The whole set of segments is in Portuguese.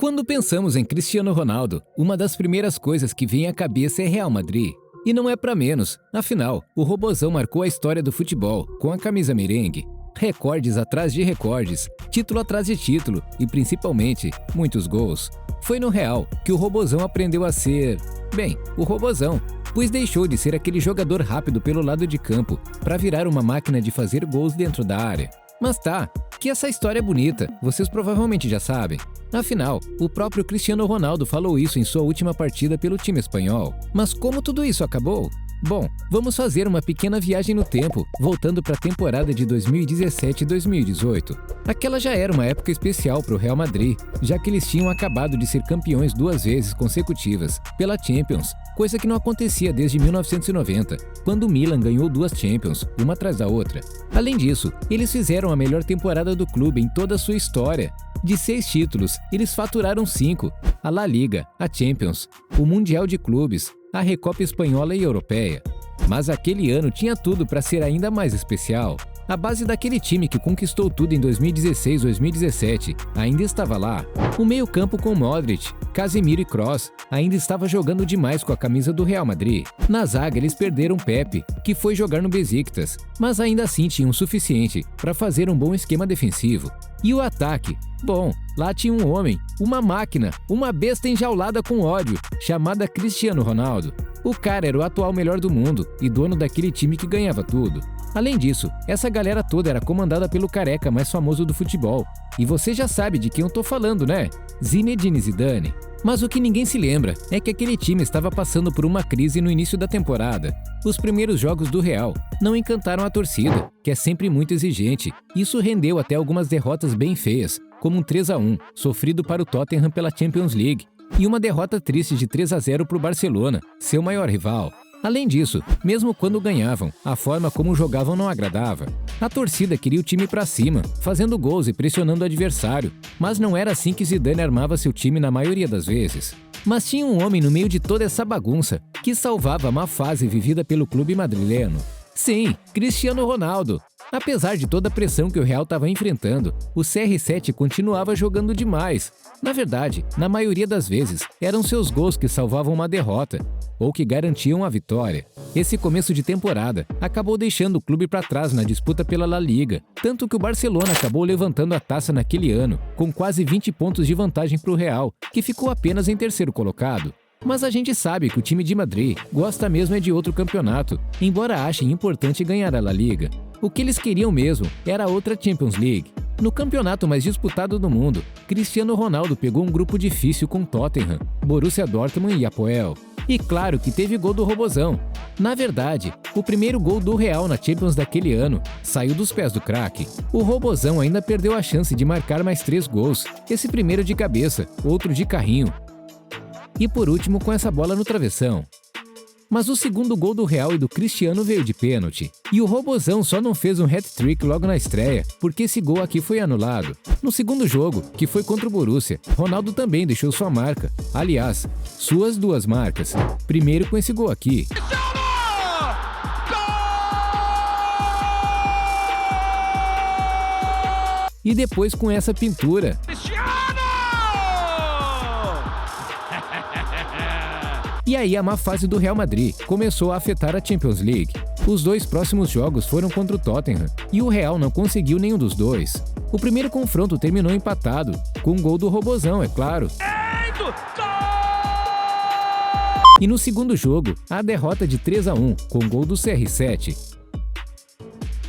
Quando pensamos em Cristiano Ronaldo, uma das primeiras coisas que vem à cabeça é Real Madrid. E não é pra menos, afinal, o Robozão marcou a história do futebol com a camisa merengue. Recordes atrás de recordes, título atrás de título e, principalmente, muitos gols. Foi no Real que o Robozão aprendeu a ser, bem, o Robozão, pois deixou de ser aquele jogador rápido pelo lado de campo para virar uma máquina de fazer gols dentro da área. Mas tá, que essa história é bonita, vocês provavelmente já sabem. Afinal, o próprio Cristiano Ronaldo falou isso em sua última partida pelo time espanhol. Mas como tudo isso acabou? Bom, vamos fazer uma pequena viagem no tempo, voltando para a temporada de 2017 e 2018. Aquela já era uma época especial para o Real Madrid, já que eles tinham acabado de ser campeões 2 vezes consecutivas pela Champions, coisa que não acontecia desde 1990, quando o Milan ganhou 2 Champions, uma atrás da outra. Além disso, eles fizeram a melhor temporada do clube em toda a sua história. De 6 títulos, eles faturaram 5, a La Liga, a Champions, o Mundial de Clubes, a Recopa Espanhola e Europeia. Mas aquele ano tinha tudo para ser ainda mais especial. A base daquele time que conquistou tudo em 2016-2017 ainda estava lá. O meio-campo com Modric, Casemiro e Kroos ainda estava jogando demais com a camisa do Real Madrid. Na zaga eles perderam Pepe, que foi jogar no Besiktas, mas ainda assim tinham o suficiente para fazer um bom esquema defensivo. E o ataque? Bom, lá tinha um homem, uma máquina, uma besta enjaulada com ódio, chamada Cristiano Ronaldo. O cara era o atual melhor do mundo e dono daquele time que ganhava tudo. Além disso, essa galera toda era comandada pelo careca mais famoso do futebol. E você já sabe de quem eu tô falando, né? Zinedine Zidane. Mas o que ninguém se lembra é que aquele time estava passando por uma crise no início da temporada. Os primeiros jogos do Real não encantaram a torcida, que é sempre muito exigente. Isso rendeu até algumas derrotas bem feias, como um 3-1, sofrido para o Tottenham pela Champions League, e uma derrota triste de 3-0 para o Barcelona, seu maior rival. Além disso, mesmo quando ganhavam, a forma como jogavam não agradava. A torcida queria o time pra cima, fazendo gols e pressionando o adversário, mas não era assim que Zidane armava seu time na maioria das vezes. Mas tinha um homem no meio de toda essa bagunça que salvava a má fase vivida pelo clube madrileno. Sim, Cristiano Ronaldo. Apesar de toda a pressão que o Real estava enfrentando, o CR7 continuava jogando demais. Na verdade, na maioria das vezes, eram seus gols que salvavam uma derrota, ou que garantiam a vitória. Esse começo de temporada acabou deixando o clube para trás na disputa pela La Liga, tanto que o Barcelona acabou levantando a taça naquele ano, com quase 20 pontos de vantagem para o Real, que ficou apenas em terceiro colocado. Mas a gente sabe que o time de Madrid gosta mesmo é de outro campeonato, embora achem importante ganhar a La Liga. O que eles queriam mesmo era outra Champions League. No campeonato mais disputado do mundo, Cristiano Ronaldo pegou um grupo difícil com Tottenham, Borussia Dortmund e Apoel. E claro que teve gol do Robozão. Na verdade, o primeiro gol do Real na Champions daquele ano saiu dos pés do craque. O Robozão ainda perdeu a chance de marcar mais 3 gols, esse primeiro de cabeça, outro de carrinho. E por último com essa bola no travessão. Mas o segundo gol do Real e do Cristiano veio de pênalti. E o Robozão só não fez um hat-trick logo na estreia, porque esse gol aqui foi anulado. No segundo jogo, que foi contra o Borussia, Ronaldo também deixou sua marca. Aliás, suas 2 marcas. Primeiro com esse gol aqui. E depois com essa pintura. E aí a má fase do Real Madrid começou a afetar a Champions League. Os 2 próximos jogos foram contra o Tottenham, e o Real não conseguiu nenhum dos 2. O primeiro confronto terminou empatado, com um gol do Robozão, é claro. E no segundo jogo, a derrota de 3-1, com gol do CR7.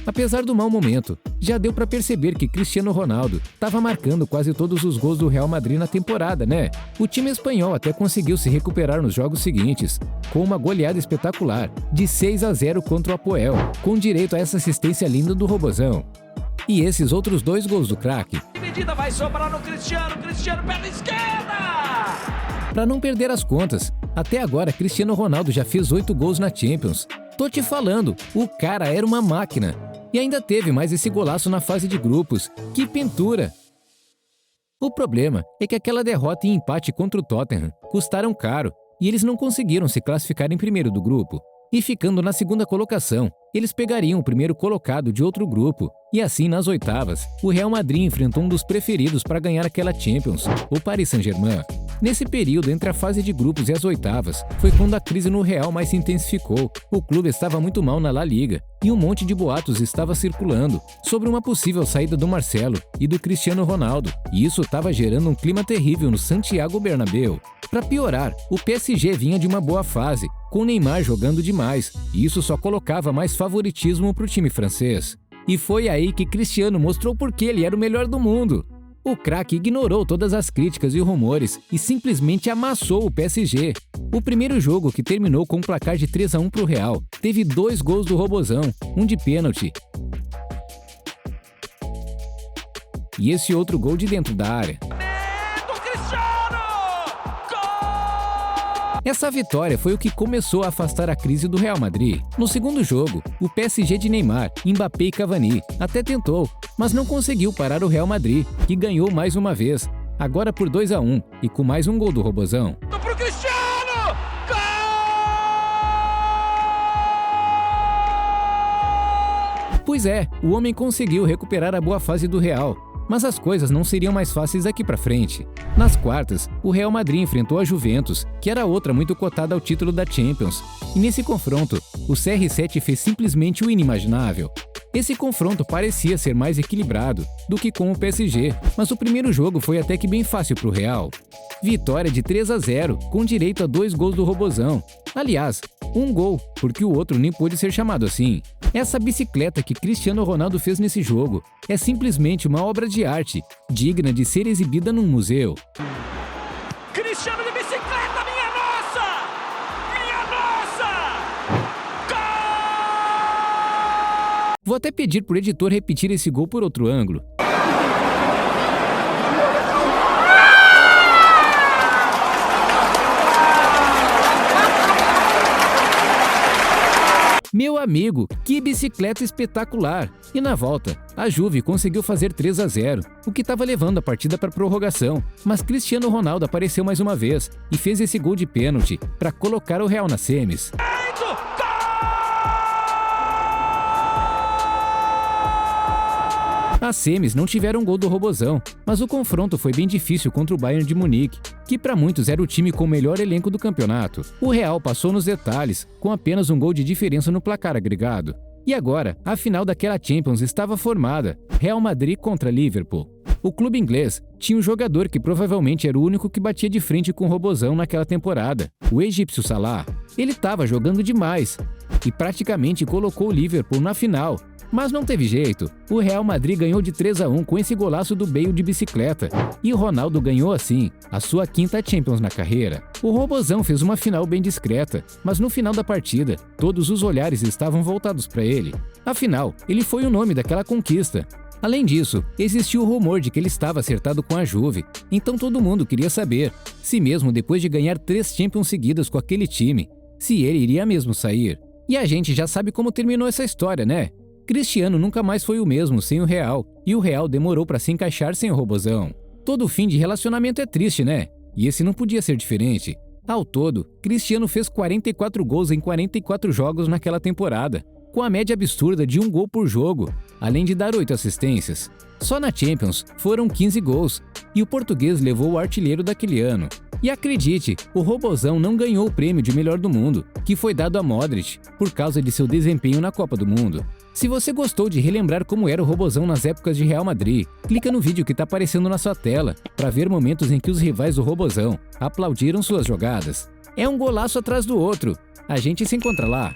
Apesar do mau momento, já deu para perceber que Cristiano Ronaldo estava marcando quase todos os gols do Real Madrid na temporada, né? O time espanhol até conseguiu se recuperar nos jogos seguintes, com uma goleada espetacular, de 6-0 contra o Apoel, com direito a essa assistência linda do Robozão. E esses outros 2 gols do craque. Medida vai sobrar no Cristiano perna esquerda! Para não perder as contas, até agora Cristiano Ronaldo já fez 8 gols na Champions. Tô te falando, o cara era uma máquina. E ainda teve mais esse golaço na fase de grupos. Que pintura! O problema é que aquela derrota e empate contra o Tottenham custaram caro e eles não conseguiram se classificar em primeiro do grupo. e ficando na segunda colocação, eles pegariam o primeiro colocado de outro grupo. E assim, nas oitavas, o Real Madrid enfrentou um dos preferidos para ganhar aquela Champions, o Paris Saint-Germain. Nesse período, entre a fase de grupos e as oitavas, foi quando a crise no Real mais se intensificou. O clube estava muito mal na La Liga e um monte de boatos estava circulando sobre uma possível saída do Marcelo e do Cristiano Ronaldo, e isso estava gerando um clima terrível no Santiago Bernabéu. Para piorar, o PSG vinha de uma boa fase, com o Neymar jogando demais, e isso só colocava mais favoritismo para o time francês. E foi aí que Cristiano mostrou por que ele era o melhor do mundo. O craque ignorou todas as críticas e rumores e simplesmente amassou o PSG. O primeiro jogo, que terminou com um placar de 3-1 para o Real, teve 2 gols do Robozão, um de pênalti e esse outro gol de dentro da área. Essa vitória foi o que começou a afastar a crise do Real Madrid. No segundo jogo, o PSG de Neymar, Mbappé e Cavani até tentou, mas não conseguiu parar o Real Madrid, que ganhou mais uma vez, agora por 2-1 e com mais um gol do Robozão. Pro Cristiano! Gol! Pois é, o homem conseguiu recuperar a boa fase do Real. Mas as coisas não seriam mais fáceis daqui para frente. Nas quartas, o Real Madrid enfrentou a Juventus, que era outra muito cotada ao título da Champions. E nesse confronto, o CR7 fez simplesmente o inimaginável. Esse confronto parecia ser mais equilibrado do que com o PSG, mas o primeiro jogo foi até que bem fácil para o Real. Vitória de 3-0, com direito a 2 gols do Robozão. Aliás, um gol, porque o outro nem pôde ser chamado assim. Essa bicicleta que Cristiano Ronaldo fez nesse jogo é simplesmente uma obra de arte, digna de ser exibida num museu. Cristiano de bicicleta, minha nossa! Minha nossa! Gol! Vou até pedir pro editor repetir esse gol por outro ângulo. Meu amigo, que bicicleta espetacular! E na volta, a Juve conseguiu fazer 3-0, o que estava levando a partida para prorrogação. Mas Cristiano Ronaldo apareceu mais uma vez e fez esse gol de pênalti para colocar o Real nas semis. As semis não tiveram gol do Robozão, mas o confronto foi bem difícil contra o Bayern de Munique, que para muitos era o time com o melhor elenco do campeonato. O Real passou nos detalhes, com apenas um gol de diferença no placar agregado. E agora, a final daquela Champions estava formada, Real Madrid contra Liverpool. O clube inglês tinha um jogador que provavelmente era o único que batia de frente com o Robozão naquela temporada, o egípcio Salah. Ele estava jogando demais e praticamente colocou o Liverpool na final. Mas não teve jeito, o Real Madrid ganhou de 3-1 com esse golaço do Bale de bicicleta. E o Ronaldo ganhou assim, a sua 5ª Champions na carreira. O Robozão fez uma final bem discreta, mas no final da partida, todos os olhares estavam voltados para ele. Afinal, ele foi o nome daquela conquista. Além disso, existiu o rumor de que ele estava acertado com a Juve, então todo mundo queria saber se mesmo depois de ganhar 3 Champions seguidas com aquele time, se ele iria mesmo sair. E a gente já sabe como terminou essa história, né? Cristiano nunca mais foi o mesmo sem o Real, e o Real demorou para se encaixar sem o Robozão. Todo fim de relacionamento é triste, né? E esse não podia ser diferente. Ao todo, Cristiano fez 44 gols em 44 jogos naquela temporada, com a média absurda de 1 gol por jogo, além de dar 8 assistências. Só na Champions foram 15 gols, e o português levou o artilheiro daquele ano. E acredite, o Robozão não ganhou o prêmio de melhor do mundo, que foi dado a Modric, por causa de seu desempenho na Copa do Mundo. Se você gostou de relembrar como era o Robozão nas épocas de Real Madrid, clica no vídeo que está aparecendo na sua tela para ver momentos em que os rivais do Robozão aplaudiram suas jogadas. É um golaço atrás do outro. A gente se encontra lá.